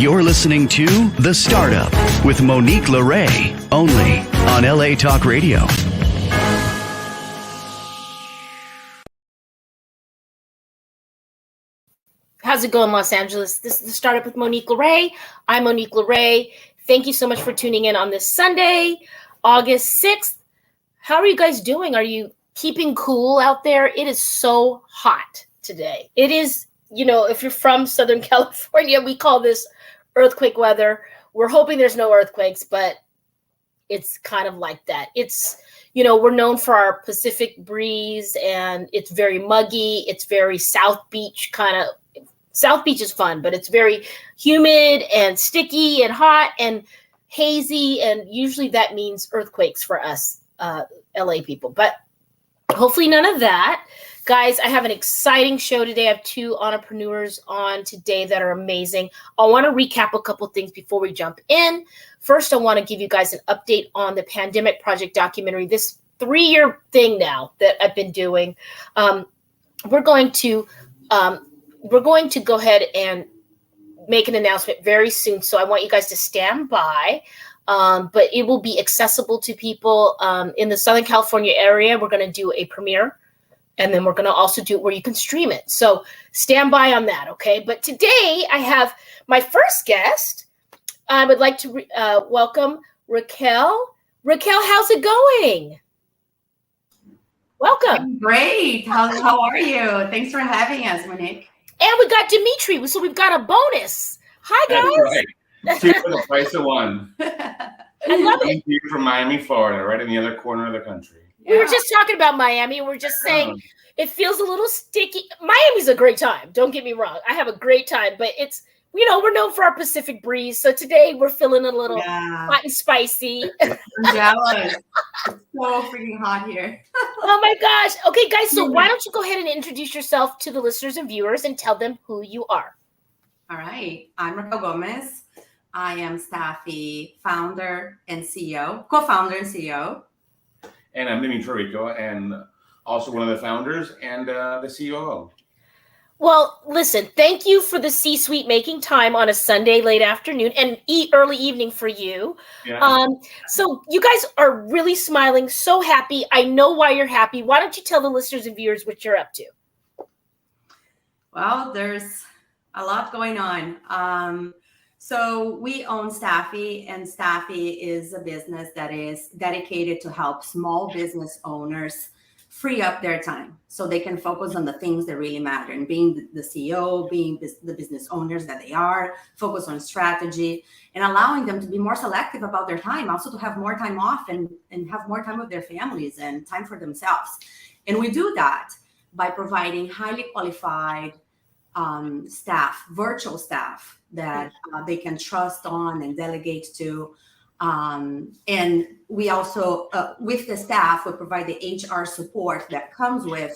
You're listening to The Startup with Monique Lore, only on LA Talk Radio. How's it going, Los Angeles? This is The Startup with Monique Lore. I'm Monique Lore. Thank you so much for tuning in on this Sunday, August 6th. How are you guys doing? Are you keeping cool out there? It is so hot today. It is, if you're from Southern California, we call this earthquake weather. We're hoping there's no earthquakes, but it's kind of like that. It's, we're known for our Pacific breeze, and it's very muggy. It's very South Beach kind of. South Beach is fun, but it's very humid and sticky and hot and hazy. And usually that means earthquakes for us, LA people. But hopefully none of that. Guys, I have an exciting show today. I have two entrepreneurs on today that are amazing. I want to recap a couple things before we jump in. First, I want to give you guys an update on the Pandemic Project documentary, this 3-year thing now that I've been doing. We're going to go ahead and make an announcement very soon. So I want you guys to stand by. But it will be accessible to people in the Southern California area. We're going to do a premiere, and then we're going to also do it where you can stream it. So stand by on that, okay? But today I have my first guest. I would like to welcome Raquel. Raquel, how's it going? Welcome. Great. How are you? Thanks for having us, Monique. And we got Dimitri, so we've got a bonus. Hi, guys. That's right. Two for the price of one. I love it. Here from Miami, Florida, right in the other corner of the country. We were just talking about Miami. We're just saying it feels a little sticky. Miami's a great time. Don't get me wrong. I have a great time, but it's, we're known for our Pacific breeze. So today we're feeling a little hot and spicy. I'm jealous. It's so freaking hot here. Oh my gosh. Okay, guys. So why don't you go ahead and introduce yourself to the listeners and viewers and tell them who you are. All right. I'm Raquel Gomez. I am Staffy founder and CEO, co-founder and CEO. And I'm Dimitri Rico, and also one of the founders and the COO. Well, listen, thank you for the C-suite making time on a Sunday late afternoon and early evening for you. Yeah. So you guys are really smiling, so happy. I know why you're happy. Why don't you tell the listeners and viewers what you're up to? Well, there's a lot going on. So we own Staffy, and Staffy is a business that is dedicated to help small business owners free up their time so they can focus on the things that really matter, and being the CEO, being the business owners that they are, focus on strategy and allowing them to be more selective about their time, also to have more time off and have more time with their families and time for themselves. And we do that by providing highly qualified staff, virtual staff that they can trust on and delegate to. And we also, with the staff, we provide the HR support that comes with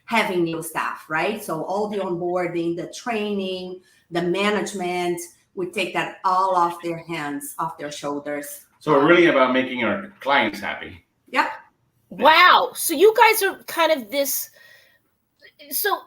having new staff, right? So all the onboarding, the training, the management, we take that all off their hands, off their shoulders. So we're really about making our clients happy. Yep. Wow. So you guys are kind of this, so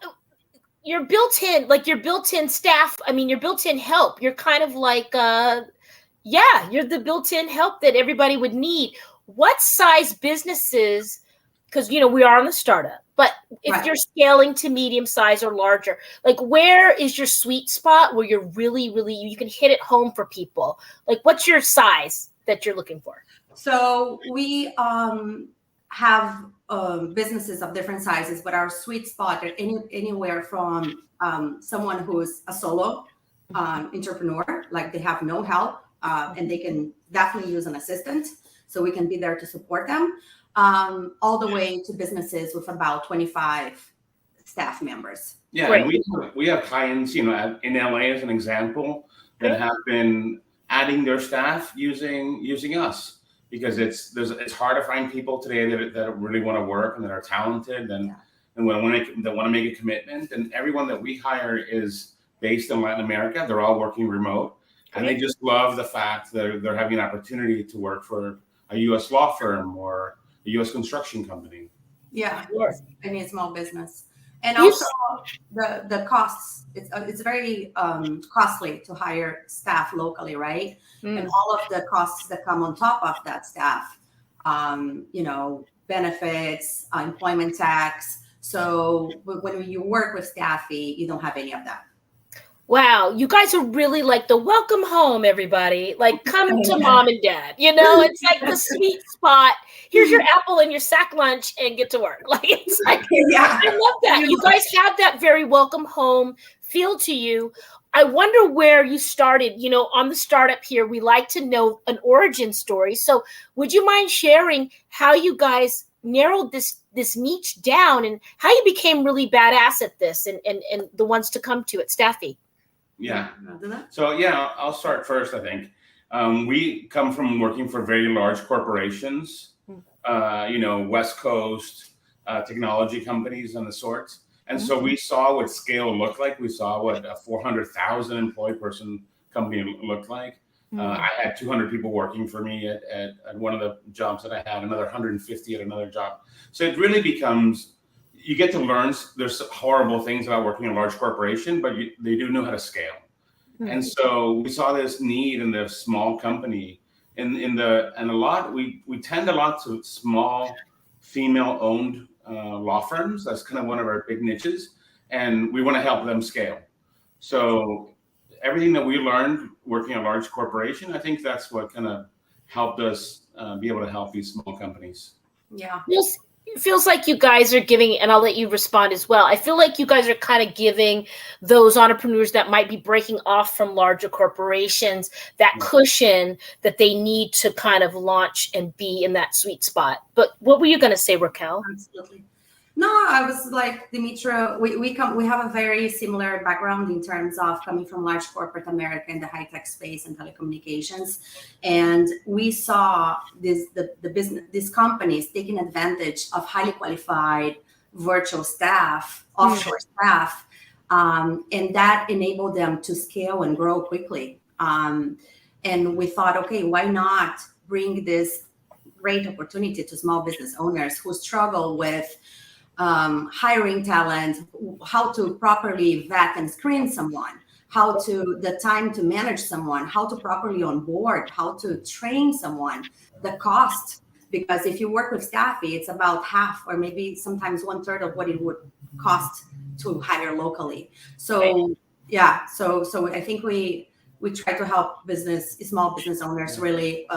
you're built-in staff. I mean, you're built-in help. You're kind of like, you're the built-in help that everybody would need. What size businesses, because, we are on the startup, but if you're scaling to medium size or larger, like where is your sweet spot where you're really, really, you can hit it home for people? Like what's your size that you're looking for? So we have businesses of different sizes, but our sweet spot are anywhere from someone who's a solo entrepreneur, like they have no help, and they can definitely use an assistant, so we can be there to support them, all the way to businesses with about 25 staff members. Yeah, and we have clients, in LA as an example, that have been adding their staff using us. Because it's hard to find people today that really want to work and that are talented and want to make a commitment. And everyone that we hire is based in Latin America. They're all working remote, and they just love the fact that they're having an opportunity to work for a U.S. law firm or a U.S. construction company. Yeah, any small business. And You also the costs. It's very costly to hire staff locally, right? And all of the costs that come on top of that staff, benefits, employment tax. So when you work with Staffy, you don't have any of that. Wow, you guys are really like the welcome home, everybody. Like, come to mom and dad. It's like the sweet spot. Here's your apple and your sack lunch and get to work. Like, it's like, Yeah. I love that. You guys have that very welcome home feel to you. I wonder where you started. On the startup here, we like to know an origin story. So would you mind sharing how you guys narrowed this niche down and how you became really badass at this and the ones to come to at Staffy? Yeah. So I'll start first. I think we come from working for very large corporations, West Coast technology companies and the sorts. And so we saw what scale looked like. We saw what a 400,000 employee person company looked like. I had 200 people working for me at one of the jobs that I had, another 150 at another job. So it really becomes, you get to learn. There's horrible things about working in a large corporation, but they do know how to scale. And so we saw this need in the small company, we tend a lot to small female-owned law firms. That's kind of one of our big niches, and we want to help them scale. So everything that we learned working in a large corporation, I think that's what kind of helped us be able to help these small companies. Yeah. It feels like you guys are giving, and I'll let you respond as well. I feel like you guys are kind of giving those entrepreneurs that might be breaking off from larger corporations that cushion that they need to kind of launch and be in that sweet spot. But what were you going to say, Raquel? Absolutely. No, I was like, Dimitra, we have a very similar background in terms of coming from large corporate America in the high tech space and telecommunications, and we saw these companies taking advantage of highly qualified virtual staff, offshore staff, and that enabled them to scale and grow quickly. And we thought, okay, why not bring this great opportunity to small business owners who struggle with hiring talent, how to properly vet and screen someone, the time to manage someone, how to properly onboard, how to train someone, the cost. Because if you work with Staffy, it's about half or maybe sometimes 1/3 of what it would cost to hire locally. So so I think we try to help small business owners really,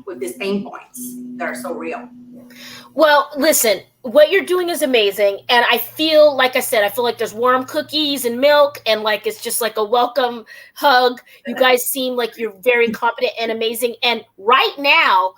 with these pain points that are so real. Well, listen, what you're doing is amazing. And I feel like there's warm cookies and milk and like it's just like a welcome hug. You guys seem like you're very competent and amazing. And right now,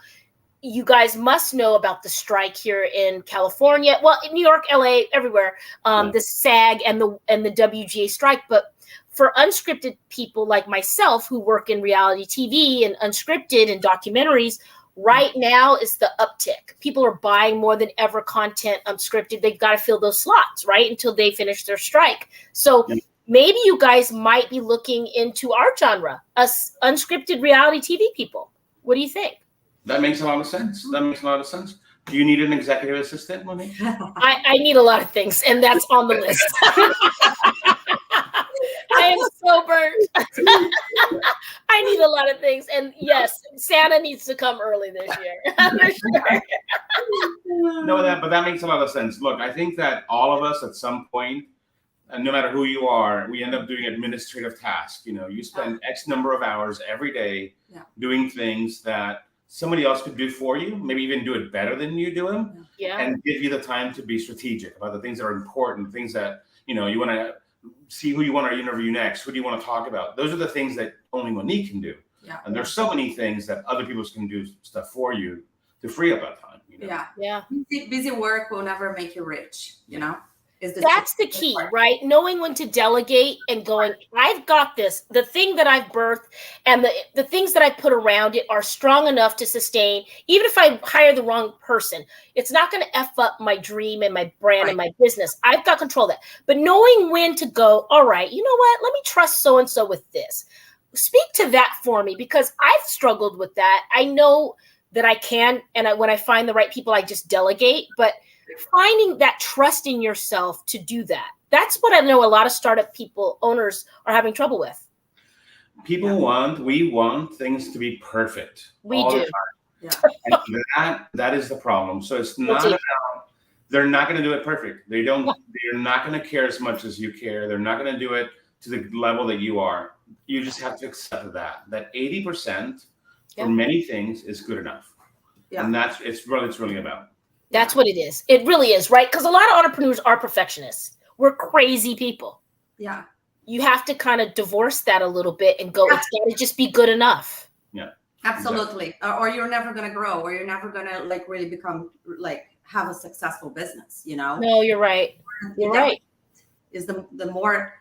you guys must know about the strike here in California. Well, in New York, LA, everywhere. The SAG and the WGA strike. But for unscripted people like myself who work in reality TV and unscripted and documentaries, right now is the uptick. People are buying more than ever content unscripted. They've got to fill those slots, right, until they finish their strike. So maybe you guys might be looking into our genre, us unscripted reality TV people. What do you think? That makes a lot of sense. Do you need an executive assistant, Monique? I need a lot of things, and that's on the list. I am so burnt. I need a lot of things. And yes, Santa needs to come early this year. For sure. But that makes a lot of sense. Look, I think that all of us at some point, and no matter who you are, we end up doing administrative tasks. You spend X number of hours every day doing things that somebody else could do for you, maybe even do it better than you do them, and give you the time to be strategic about the things that are important, things that, you want to see who you want to interview next, who do you want to talk about. Those are the things that only Monique can do. Yeah. And there's so many things that other people can do stuff for you to free up that time. Yeah. Busy work will never make you rich, That's the key, right? Knowing when to delegate and going, I've got this. The thing that I've birthed and the things that I put around it are strong enough to sustain. Even if I hire the wrong person, it's not going to F up my dream and my brand and my business. I've got control of that. But knowing when to go, all right, you know what? Let me trust so-and-so with this. Speak to that for me, because I've struggled with that. I know that I can. And when I find the right people, I just delegate. But finding that trust in yourself to do that. That's what I know a lot of startup owners are having trouble with. We want things to be perfect. We do. Yeah. And that is the problem. So it's not about, they're not going to do it perfect. They're not going to care as much as you care. They're not going to do it to the level that you are. You just have to accept that 80% for many things is good enough. Yeah. And it's really about. That's what it is. It really is, right? Because a lot of entrepreneurs are perfectionists. We're crazy people. Yeah. You have to kind of divorce that a little bit and go, it's got to just be good enough. Yeah. Absolutely. Exactly. Or you're never going to grow, or you're never going to like really become like have a successful business, you know? No, you're right. You're right. Is the more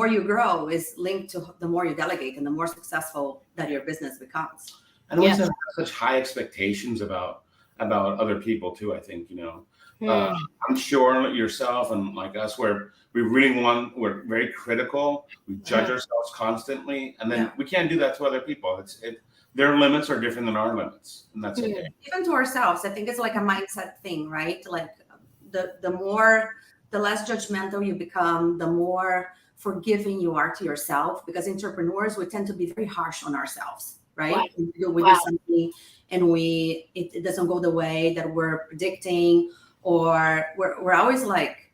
you grow is linked to the more you delegate and the more successful that your business becomes. And always have such high expectations about other people too, I think, you know. I'm sure yourself and like us, we're very critical. We judge ourselves constantly, and then we can't do that to other people. Their limits are different than our limits, and that's okay. Even to ourselves, I think it's like a mindset thing, right? Like the less judgmental you become, the more forgiving you are to yourself, because entrepreneurs, we tend to be very harsh on ourselves, right? Wow. We do something and it doesn't go the way that we're predicting, or we're always like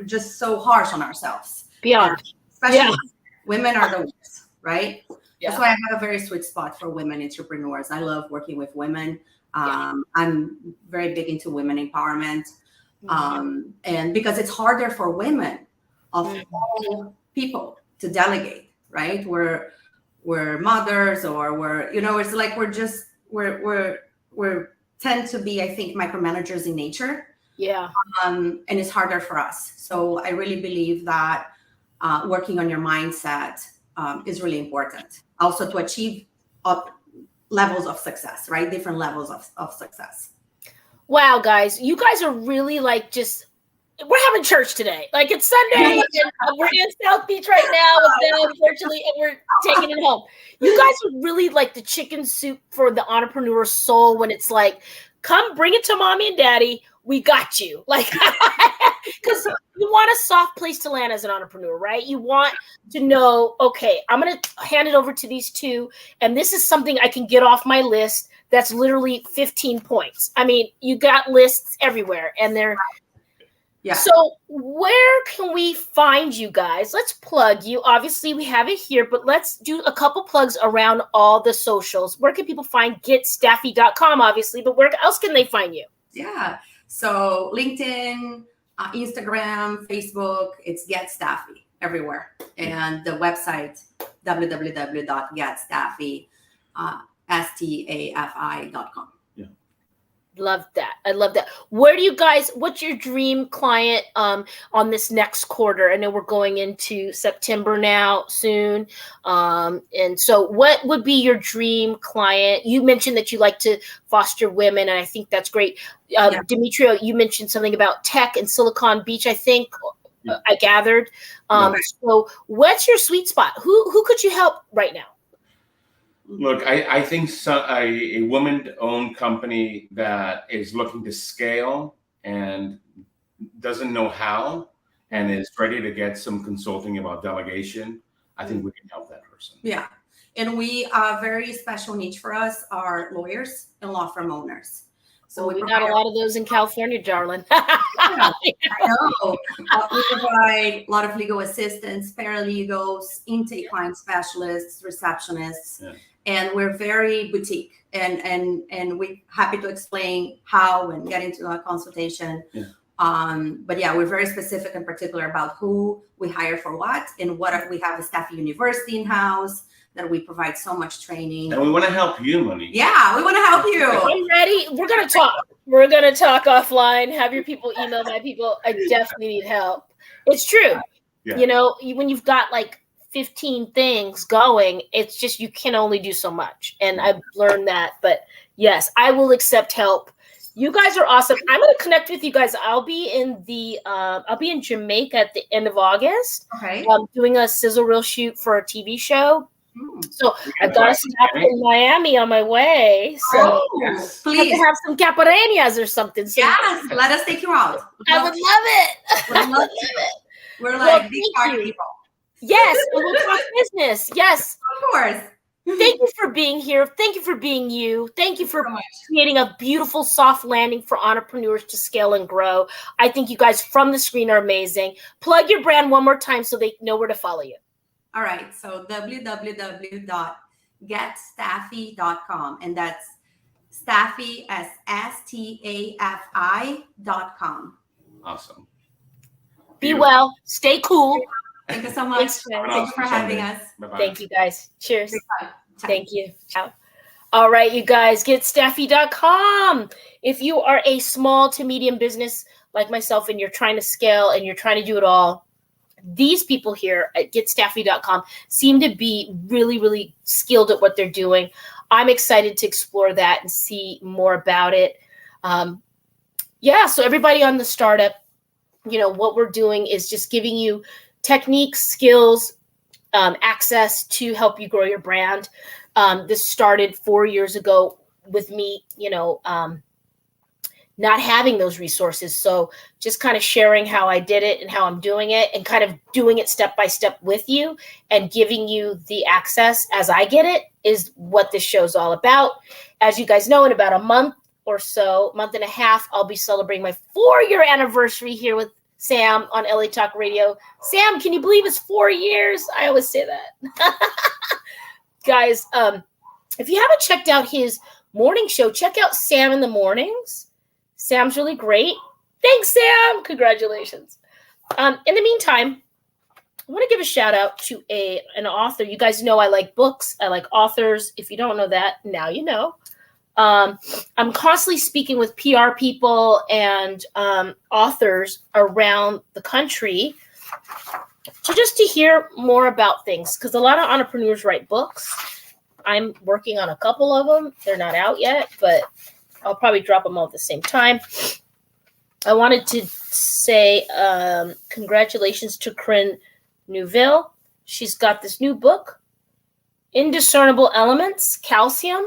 just so harsh on ourselves. Beyond. Especially women are the worst, right? Yeah. That's why I have a very sweet spot for women entrepreneurs. I love working with women. I'm very big into women empowerment. And because it's harder for women of all people to delegate, right? We're mothers, or it's like we're tend to be, I think, micromanagers in nature. Yeah. And it's harder for us. So I really believe that working on your mindset is really important. Also to achieve levels of success, right? Different levels of success. Wow, guys, you guys are really like we're having church today. Like it's Sunday and we're in South Beach right now with them virtually, and we're taking it home. You guys are really like the chicken soup for the entrepreneur soul, when it's like, come bring it to mommy and daddy. We got you. Like, because you want a soft place to land as an entrepreneur, right? You want to know, okay, I'm going to hand it over to these two, and this is something I can get off my list. That's literally 15 points. I mean, you got lists everywhere, and they're. Yeah. So where can we find you guys? Let's plug you. Obviously, we have it here, but let's do a couple plugs around all the socials. Where can people find getstaffy.com, obviously, but where else can they find you? Yeah. So LinkedIn, Instagram, Facebook, it's Get Staffy everywhere. And the website, www.getstaffy.com. Love that. I love that. What's your dream client on this next quarter? I know we're going into September now soon. And so what would be your client? You mentioned that you like to foster women, and I think that's great. Demetrio, you mentioned something about tech and Silicon Beach, I think. I gathered. So what's your sweet spot? Who could you help right now? Look, I think a woman-owned company that is looking to scale and doesn't know how and is ready to get some consulting about delegation, I think we can help that person. Yeah. And we are very special niche for us are lawyers and law firm owners. So we got a lot of those in California, darling. I know. We provide a lot of legal assistants, paralegals, intake client specialists, receptionists. Yeah. And we're very boutique, and we're happy to explain how and get into a consultation. Yeah. But yeah, we're very specific and particular about who we hire for what, and we have a Staffy University in-house that we provide so much training. And we want to help you, Monique. Yeah, we want to help you. I'm ready. We're going to talk. We're going to talk offline. Have your people email my people. I definitely need help. It's true. Yeah. You know, when you've got like 15 things going, it's just you can only do so much, and I've learned that. But yes, I will accept help. You guys are awesome. I'm going to connect with you guys. I'll be in Jamaica at the end of August. Okay. Doing a sizzle reel shoot for a TV show. So We I've got got a questions, stop Jenny. in Miami on my way. So Oh, I have please. to have some capareñas or something. So Yes, let us take you out. I would love it. Would I love would love to. it. We're Well, like big thank party you. people. Yes, and we'll talk business. Yes. Of course. Thank you for being here. Thank you for being you. Thank you for so much. creating a beautiful soft landing for entrepreneurs to scale and grow. I think you guys from the screen are amazing. Plug your brand one more time so they know where to follow you. All right. So www.getstaffy.com. And that's Staffy as STAFI.com. Awesome. Be Beautiful. well. Stay cool. Thank you so much. Thanks, Have an Thank you awesome for having Sunday. us. Bye-bye. Thank you, guys. Cheers. Bye. Thank you. Ciao. All right, you guys, getstaffy.com. If you are a small to medium business like myself and you're trying to scale and you're trying to do it all, these people here at getstaffy.com seem to be really, really skilled at what they're doing. I'm excited to explore that and see more about it. So everybody on the startup, what we're doing is just giving you techniques, skills, access to help you grow your brand. This started 4 years ago with me, not having those resources. So just kind of sharing how I did it and how I'm doing it and kind of doing it step by step with you and giving you the access as I get it is what this show's all about. As you guys know, in about a month or so, month and a half, I'll be celebrating my 4-year anniversary here with Sam on LA Talk Radio. Sam, can you believe it's 4 years? I always say that. Guys, if you haven't checked out his morning show, check out Sam in the Mornings. Sam's really great. Thanks, Sam. Congratulations. In the meantime, I want to give a shout out to an author. You guys know I like books. I like authors. If you don't know that, now you know. I'm constantly speaking with PR people and authors around the country to hear more about things, because a lot of entrepreneurs write books. I'm working on a couple of them. They're not out yet, but I'll probably drop them all at the same time. I wanted to say congratulations to Corinne Neuville. She's got this new book, Indiscernible Elements, Calcium.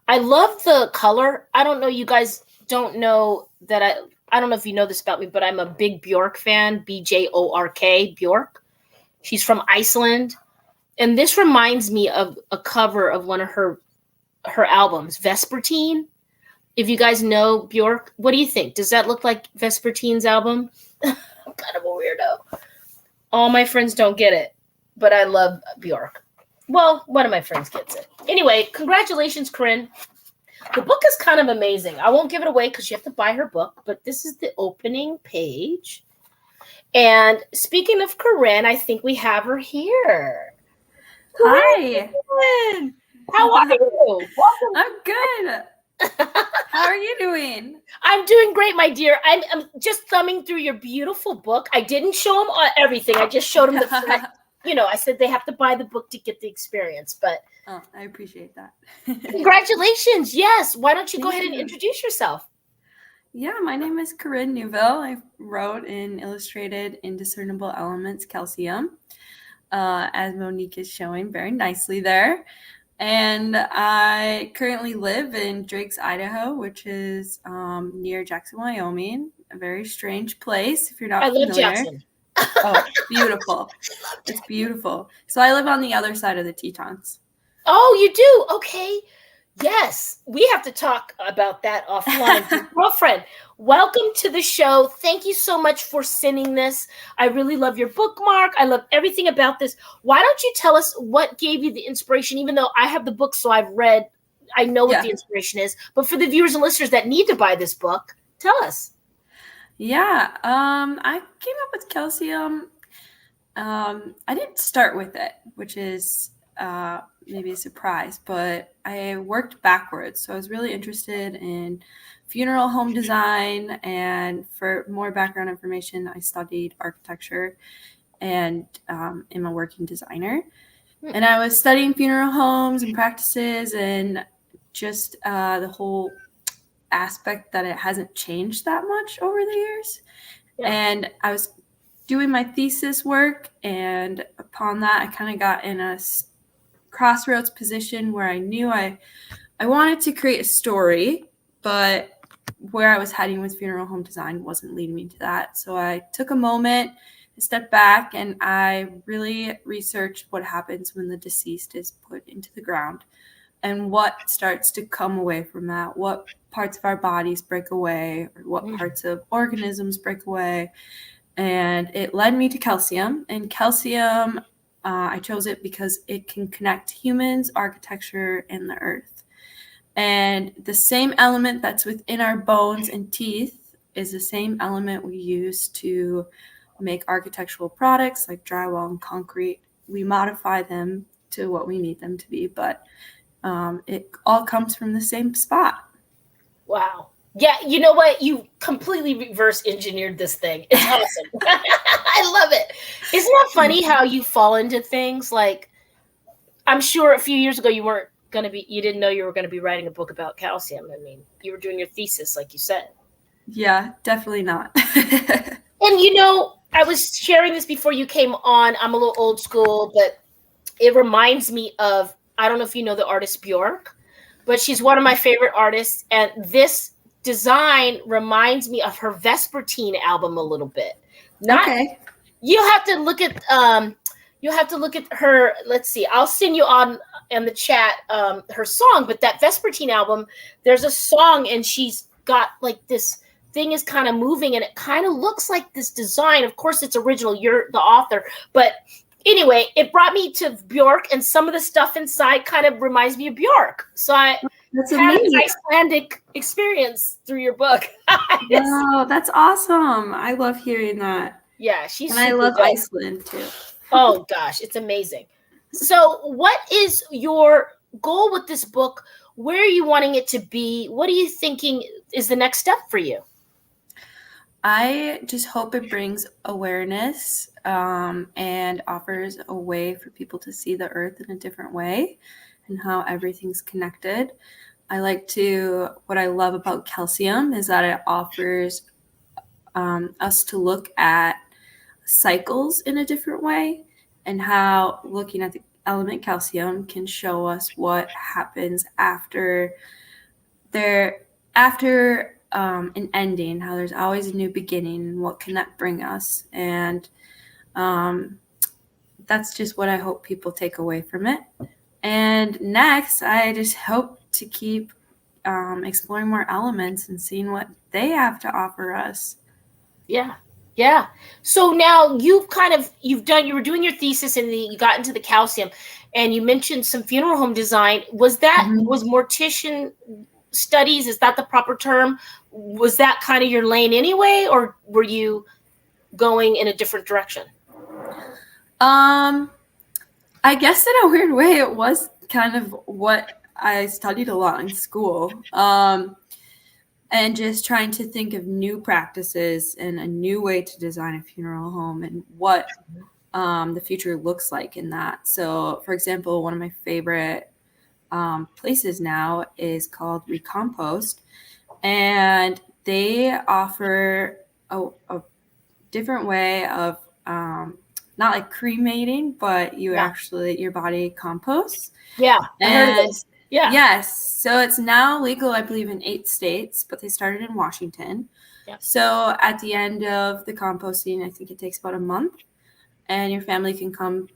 I love the color. I don't know, you guys don't know that I don't know if you know this about me, but I'm a big Bjork fan, Bjork, Bjork. She's from Iceland. And this reminds me of a cover of one of her albums, Vespertine. If you guys know Bjork, what do you think? Does that look like Vespertine's album? I'm kind of a weirdo. All my friends don't get it, but I love Bjork. Well, one of my friends gets it. Anyway, congratulations, Corinne. The book is kind of amazing. I won't give it away because you have to buy her book, but this is the opening page. And speaking of Corinne, I think we have her here. Hi. Corinne, how are you? Welcome. I'm good. How are you doing? I'm doing great, my dear. I'm just thumbing through your beautiful book. I didn't show them everything. I just showed them the front. I said they have to buy the book to get the experience, but Oh, I appreciate that. congratulations. Yes. Why don't you go Thank ahead and you. introduce yourself? Yeah, my name is Corinne Neuville. I wrote and illustrated Indiscernible Elements, Calcium, as Monique is showing very nicely there. And I currently live in Drakes, Idaho, which is near Jackson, Wyoming. A very strange place if you're not I familiar. love Jackson. Oh, beautiful. It's beautiful. So I live on the other side of the Tetons. Oh, you do? Okay. Yes. We have to talk about that offline. Girlfriend, welcome to the show. Thank you so much for sending this. I really love your bookmark. I love everything about this. Why don't you tell us what gave you the inspiration, even though I have the book, so I've read, I know what the inspiration is. But for the viewers and listeners that need to buy this book, tell us. Yeah, I came up with Calcium. I didn't start with it, which is maybe a surprise, but I worked backwards. So I was really interested in funeral home design, and for more background information, I studied architecture and am a working designer. And I was studying funeral homes and practices and just the whole aspect that it hasn't changed that much over the years. Yeah. And I was doing my thesis work, and upon that I kind of got in a crossroads position where I knew I wanted to create a story, but where I was heading with funeral home design wasn't leading me to that. So I took a moment, stepped back, and I really researched what happens when the deceased is put into the ground and what starts to come away from that, what parts of our bodies break away, or what parts of organisms break away. And it led me to calcium. And calcium, I chose it because it can connect humans, architecture, and the earth. And the same element that's within our bones and teeth is the same element we use to make architectural products like drywall and concrete. We modify them to what we need them to be, but it all comes from the same spot. Wow. Yeah, you know what? You completely reverse engineered this thing. It's awesome. I love it. Isn't that funny how you fall into things? Like, I'm sure a few years ago you didn't know you were going to be writing a book about calcium. I mean, you were doing your thesis, like you said. Yeah, definitely not. And you know, I was sharing this before you came on. I'm a little old school, but it reminds me of, I don't know if you know the artist Bjork, but she's one of my favorite artists. And this design reminds me of her Vespertine album a little bit. Okay. You'll have to look at her. Let's see. I'll send you on in the chat her song, but that Vespertine album, there's a song and she's got like this thing is kind of moving and it kind of looks like this design. Of course it's original, you're the author, but anyway, it brought me to Bjork, and some of the stuff inside kind of reminds me of Bjork. So that's had amazing. an Icelandic experience through your book. Wow, that's awesome. I love hearing that. Yeah, she's and I love dope. Iceland too. Oh gosh, it's amazing. So what is your goal with this book? Where are you wanting it to be? What are you thinking is the next step for you? I just hope it brings awareness and offers a way for people to see the earth in a different way and how everything's connected. What I love about calcium is that it offers us to look at cycles in a different way, and how looking at the element calcium can show us what happens after an ending, how there's always a new beginning and what can that bring us. And that's just what I hope people take away from it. And next, I just hope to keep exploring more elements and seeing what they have to offer us. Yeah. So now you were doing your thesis and you got into the calcium, and you mentioned some funeral home design. Was mortician studies, is that the proper term? Was that kind of your lane anyway, or were you going in a different direction? I guess in a weird way, it was kind of what I studied a lot in school. And just trying to think of new practices and a new way to design a funeral home and what the future looks like in that. So, for example, one of my favorite places now is called Recompost, and they offer a different way of not like cremating, but your body composts. Yeah, I heard of this. Yeah. Yes. So it's now legal, I believe, in 8 states, but they started in Washington. Yep. So at the end of the composting, I think it takes about a month, and your family can come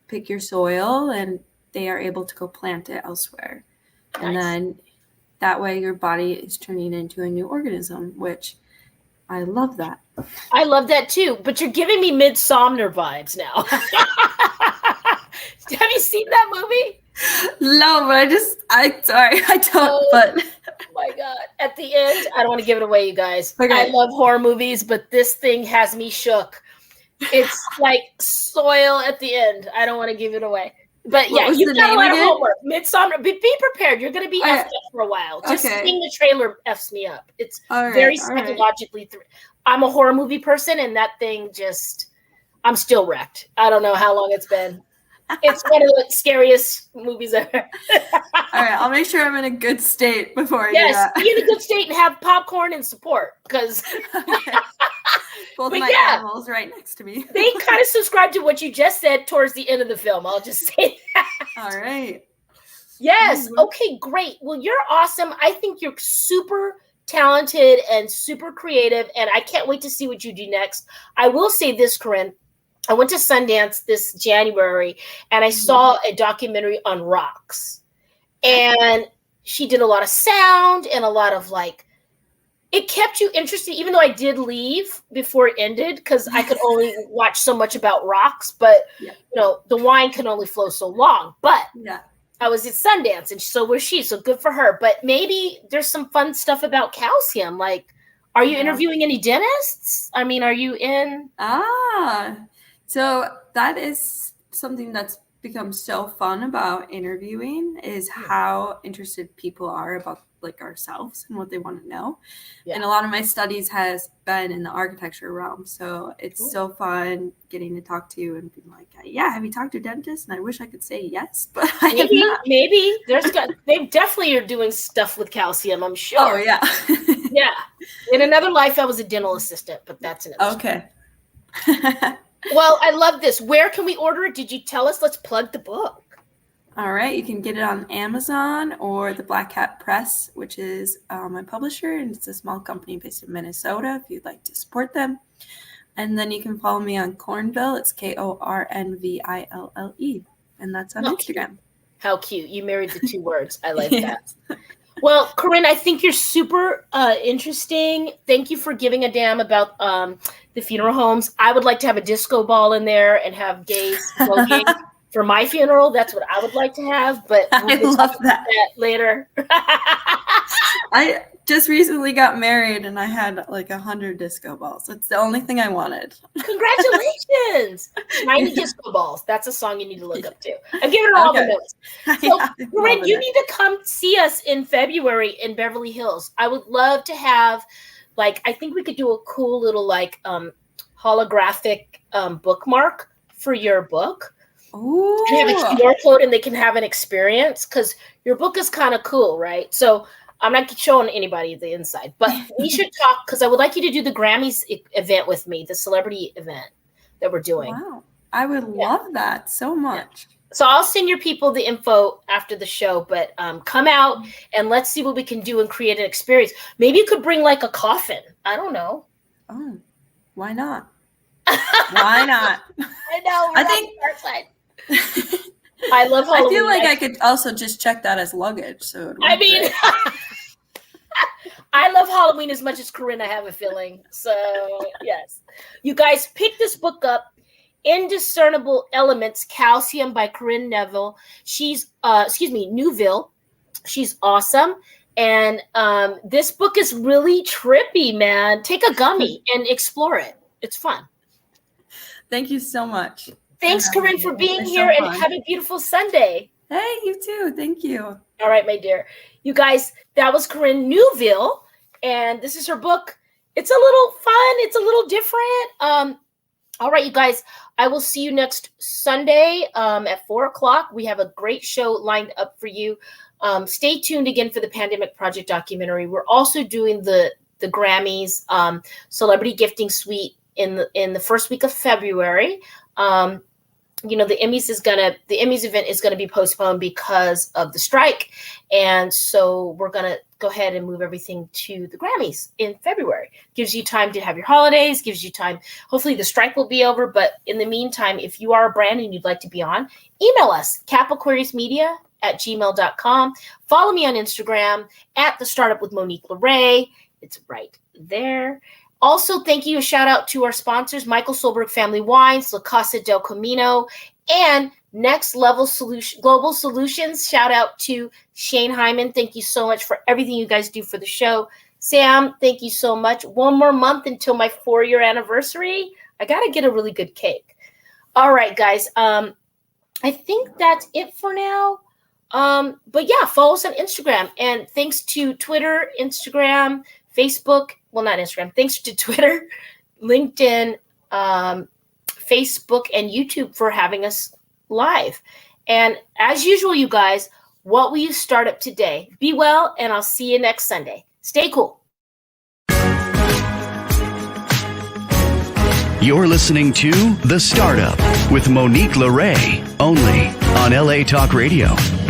pick your soil and they are able to go plant it elsewhere. Nice. And then that way your body is turning into a new organism, which I love that. I love that too, but you're giving me Midsommar vibes now. Have you seen that movie? No, but I don't, but. Oh my God. At the end, I don't want to give it away, you guys. Okay. I love horror movies, but this thing has me shook. It's like soil at the end. I don't want to give it away. But yeah, you've got a lot of homework. Midsommar. Be prepared. You're going to be effed up for a while. Just seeing the trailer F's me up. It's very psychologically. I'm a horror movie person, and that thing I'm still wrecked. I don't know how long it's been. It's one of the scariest movies ever. All right, I'll make sure I'm in a good state before I do that. Yes, be in a good state and have popcorn and support, because both my animals right next to me. They kind of subscribe to what you just said towards the end of the film. I'll just say that. All right. Yes. Okay, great. Well, you're awesome. I think you're super talented and super creative, and I can't wait to see what you do next. I will say this, Corinne. I went to Sundance this January, and I saw a documentary on rocks. And she did a lot of sound and a lot of like, it kept you interested, even though I did leave before it ended because I could only watch so much about rocks, but you know, the wine can only flow so long. But I was at Sundance, and so was she. So good for her. But maybe there's some fun stuff about calcium. Like, are you interviewing any dentists? I mean, are you in? So that is something that's become so fun about interviewing is how interested people are about like ourselves and what they want to know. And a lot of my studies has been in the architecture realm. So it's so fun getting to talk to you and being like, have you talked to a dentist? And I wish I could say yes, but maybe they definitely are doing stuff with calcium, I'm sure. Oh yeah. Yeah. In another life, I was a dental assistant, but that's another story. Well, I love this. Where can we order it? Did you tell us? Let's plug the book. All right. You can get it on Amazon or the Black Hat Press, which is my publisher, and it's a small company based in Minnesota if you'd like to support them. And then you can follow me on Cornville. It's Kornville, and that's on Instagram. How cute. You married the two words. I like that. Well, Corinne, I think you're super interesting. Thank you for giving a damn about the funeral homes. I would like to have a disco ball in there and have gays smoking for my funeral. That's what I would like to have, but we'll love that later. I just recently got married and I had like 100 disco balls. That's the only thing I wanted. Congratulations. 90 disco balls. That's a song you need to look up to. I'm giving her all the notes. So, Corinne, you need to come see us in February in Beverly Hills. I would love to have, like, I think we could do a cool little, like, holographic bookmark for your book. Ooh. And have a QR code and they can have an experience because your book is kind of cool, right? So I'm not showing anybody the inside, but we should talk because I would like you to do the Grammys event with me, the celebrity event that we're doing. Wow. I would love that so much. Yeah. So I'll send your people the info after the show, but come out and let's see what we can do and create an experience. Maybe you could bring like a coffin. I don't know. Oh, why not? Why not? I know. I think I love Halloween. I feel like I could also just check that as luggage. So I mean, I love Halloween as much as Corinne, I have a feeling. So yes, you guys pick this book up. Indiscernible Elements, Calcium by Corinne Neville. She's Neuville. She's awesome. And this book is really trippy, man. Take a gummy and explore it. It's fun. Thank you so much. Thanks, Corinne, for being here, and have a beautiful Sunday. Hey, you too. Thank you. All right, my dear. You guys, that was Corinne Neuville, and this is her book. It's a little fun. It's a little different. All right, you guys, I will see you next Sunday at 4:00. We have a great show lined up for you. Stay tuned again for the Pandemic Project documentary. We're also doing the Grammys Celebrity Gifting Suite in the first week of February. The Emmys event is gonna be postponed because of the strike, and so we're gonna go ahead and move everything to the Grammys in February. Gives you time to have your holidays, gives you time. Hopefully the strike will be over, but in the meantime, if you are a brand and you'd like to be on, email us, capaquariusmedia@gmail.com. Follow me on Instagram @The Startup with Monique Lore. It's right there. Also, thank you. A shout out to our sponsors, Michael Solberg Family Wines, La Casa del Camino, and Next Level Global Solutions. Shout out to Shane Hyman. Thank you so much for everything you guys do for the show. Sam, thank you so much. One more month until my 4-year anniversary. I got to get a really good cake. All right, guys. I think that's it for now. But yeah, follow us on Instagram. And thanks to Twitter, Instagram, Facebook. Well, not Instagram. Thanks to Twitter, LinkedIn, Facebook, and YouTube for having us live. And as usual, you guys, what will you start up today? Be well, and I'll see you next Sunday. Stay cool. You're listening to The Startup with Monique Lore, only on LA Talk Radio.